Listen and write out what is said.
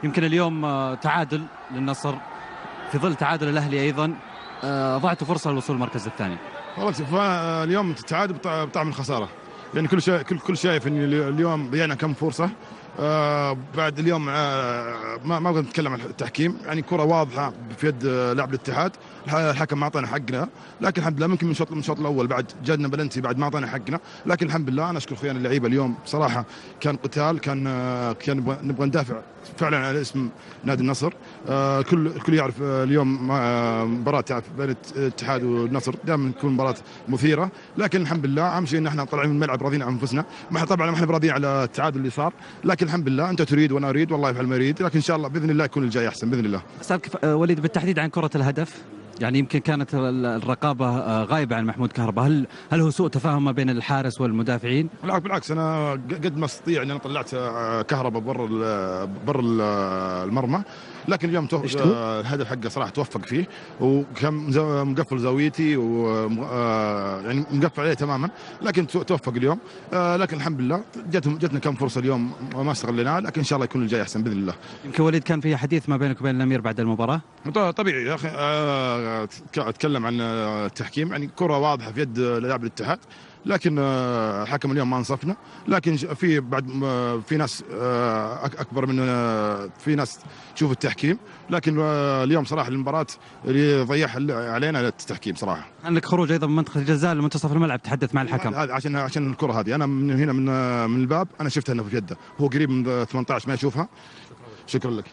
يمكن اليوم تعادل للنصر في ظل تعادل الأهلي أيضا، ضاعتوا فرصة للوصول المركز الثاني. والله شوف، اليوم التعادل بطعم الخساره، يعني كل شايف ان اليوم ضيعنا كم فرصه. بعد اليوم ما ابغى نتكلم عن التحكيم، يعني كره واضحه في يد لاعب الاتحاد، الحكم ما اعطانا حقنا، لكن الحمد لله ممكن من الشوط الاول بعد جدنا بلنتي بعد ما اعطانا حقنا، لكن الحمد لله انا اشكر اخواني اللعيبه. اليوم صراحه كان قتال، كان نبغى ندافع فعلا على اسم نادي النصر. الكل يعرف اليوم مباراه بين الاتحاد والنصر دائما تكون مباراه مثيره، لكن الحمد لله اهم شيء ان احنا طالعين من الملعب راضيين عن انفسنا. طبعا ما احنا راضيين على التعادل اللي صار، لكن الحمد لله انت تريد وانا اريد والله يفعل ما يريد، لكن ان شاء الله باذن الله يكون الجاي احسن باذن الله. اسالك وليد بالتحديد عن كره الهدف، يعني يمكن كانت الرقابه غايبه عن محمود كهرباء، هل هو سوء تفاهم ما بين الحارس والمدافعين؟ بالعكس انا قد ما استطيع ان انا طلعت كهرباء برا المرمى، لكن اليوم الهدف حقه صراحه توفق فيه، وكان مقفل زاويتي يعني مقفل عليه تماما، لكن توفق اليوم. لكن الحمد لله جتنا كم فرصه اليوم وما استغليناها، لكن ان شاء الله يكون الجاي احسن باذن الله. يمكن وليد كان في حديث ما بينك وبين الامير بعد المباراه؟ طبيعي يا اخي، اتكلم عن التحكيم، يعني كره واضحه في يد لاعب الاتحاد، لكن الحكم اليوم ما انصفنا، لكن في بعد في ناس اكبر من في ناس تشوف التحكيم، لكن اليوم صراحه المباراه اللي ضيعها علينا التحكيم صراحه. عندك خروج ايضا من منطقه الجزاء لمنتصف الملعب، تحدث مع الحكم. عشان الكره هذه انا من هنا من الباب انا شفتها انه في يده، هو قريب من 18 ما يشوفها. شكرا لك.